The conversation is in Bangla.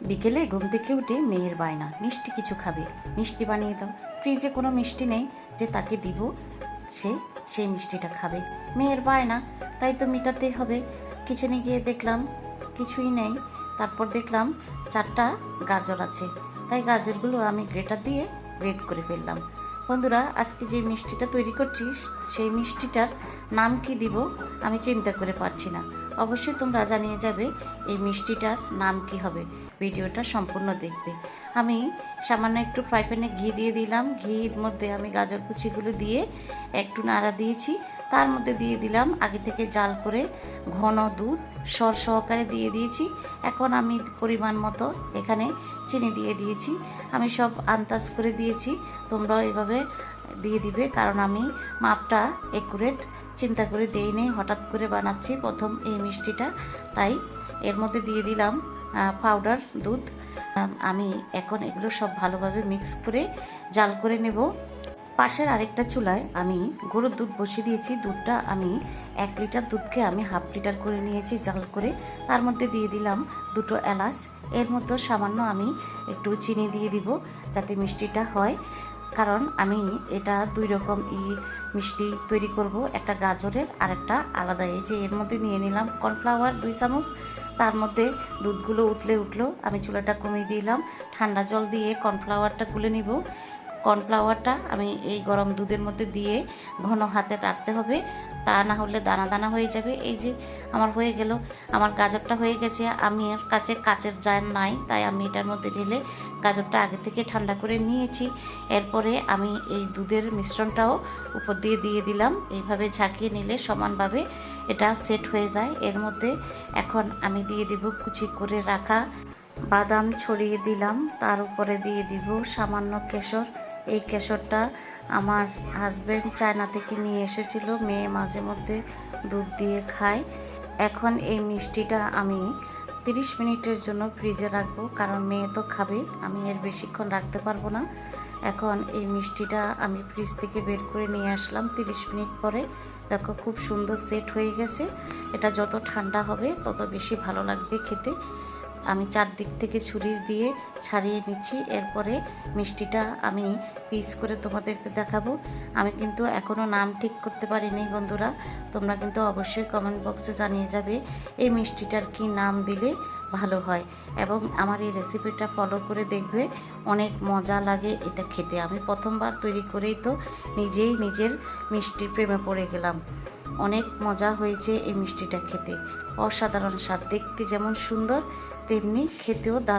বিকেলে ঘুম থেকে উঠে মেয়ের বায়না মিষ্টি কিছু খাবে, মিষ্টি বানিয়ে দাও। ফ্রিজে কোনো মিষ্টি নেই যে তাকে দিব সে সেই মিষ্টিটা খাবে। মেয়ের বায়না, তাই তো মেটাতেই হবে। কিচেনে গিয়ে দেখলাম কিছুই নেই। তারপর দেখলাম 4টা গাজর আছে, তাই গাজরগুলো আমি গ্রেটার দিয়ে গ্রেট করে ফেললাম। বন্ধুরা, আজকে যে মিষ্টিটা তৈরি করছি সেই মিষ্টিটার নাম কি দিব আমি চিন্তা করে পারছি না। অবশ্যই তোমরা জানিয়ে যাবে এই মিষ্টিটার নাম কি হবে। ভিডিওটা সম্পূর্ণ দেখবে। আমি সামান্য একটু ফ্রাই প্যানে ঘি দিয়ে দিলাম। ঘির মধ্যে আমি গাজর কুচিগুলো দিয়ে একটু নাড়া দিয়েছি। তার মধ্যে দিয়ে দিলাম আগে থেকে জাল করে ঘন দুধ সর সহকারে দিয়ে দিয়েছি। এখন আমি পরিমাণ মতো এখানে চিনি দিয়ে দিয়েছি। আমি সব আন্দাজ করে দিয়েছি, তোমরাও এভাবে দিয়ে দিবে, কারণ আমি মাপটা একুরেট চিন্তা করে দেই নেই, হঠাৎ করে বানাচ্ছি প্রথম এই মিষ্টিটা। তাই এর মধ্যে দিয়ে দিলাম পাউডার দুধ। আমি এখন এগুলো সব ভালোভাবে মিক্স করে জাল করে নেব। পাশের আরেকটা চুলায় আমি গরুর দুধ বসিয়ে দিয়েছি। দুধটা আমি 1 লিটার দুধকে আমি হাফ লিটার করে নিয়েছি জাল করে। তার মধ্যে দিয়ে দিলাম 2টো এলাচ। এর মধ্যে সামান্য আমি একটু চিনি দিয়ে দিব যাতে মিষ্টিটা হয়, কারণ আমি এটা 2 রকম মিষ্টি তৈরি করব, একটা গাজরের আর একটা আলাদা। এই যে এর মধ্যে নিয়ে নিলাম কর্নফ্লাওয়ার 2 চামচ। তার মধ্যে দুধগুলো উঠলো আমি চুলাটা কমিয়ে দিলাম। ঠান্ডা জল দিয়ে কর্নফ্লাওয়ারটা গুলে নিব। কর্নফ্লাওয়ারটা আমি এই গরম দুধের মধ্যে দিয়ে ঘন হাতে রাখতে হবে, তা না হলে দানা দানা হয়ে যাবে। এই যে আমার হয়ে গেল, আমার গাজরটা হয়ে গেছে। আমি এর কাছে কাচের জার নাই, তাই আমি এটার মধ্যে ঢেলে গাজরটা আগে থেকে ঠান্ডা করে নিয়েছি। এরপরে আমি এই দুধের মিশ্রণটাও উপর দিয়ে দিয়ে দিলাম। এইভাবে ঝাঁকিয়ে নিলে সমানভাবে এটা সেট হয়ে যায়। এর মধ্যে এখন আমি দিয়ে দিব কুচি করে রাখা বাদাম, ছড়িয়ে দিলাম। তার উপরে দিয়ে দিব সামান্য কেশর। এই কেশরটা আমার হাজব্যান্ড চায়না থেকে নিয়ে এসেছিল, মেয়ে মাঝে মধ্যে দুধ দিয়ে খায়। এখন এই মিষ্টিটা আমি 30 মিনিটের জন্য ফ্রিজে রাখবো, কারণ মেয়ে তো খাবে, আমি এর বেশিক্ষণ রাখতে পারবো না। এখন এই মিষ্টিটা আমি ফ্রিজ থেকে বের করে নিয়ে আসলাম 30 মিনিট পরে। দেখো খুব সুন্দর সেট হয়ে গেছে। এটা যত ঠান্ডা হবে তত বেশি ভালো লাগবে খেতে। আমি চারদিক থেকে ছুরি দিয়ে ছাড়িয়ে নিচ্ছি। এরপরে মিষ্টিটা আমি পিস করে তোমাদেরকে দেখাবো। আমি কিন্তু এখনও নাম ঠিক করতে পারিনি বন্ধুরা, তোমরা কিন্তু অবশ্যই কমেন্ট বক্সে জানিয়ে যাবে এই মিষ্টিটার কি নাম দিলে ভালো হয়, এবং আমার এই রেসিপিটা ফলো করে দেখবে, অনেক মজা লাগে এটা খেতে। আমি প্রথমবার তৈরি করেই তো নিজেই নিজের মিষ্টির প্রেমে পড়ে গেলাম। অনেক মজা হয়েছে এই মিষ্টিটা খেতে, অসাধারণ স্বাদ। দেখতে যেমন সুন্দর তেমনি খেতেও দারুণ।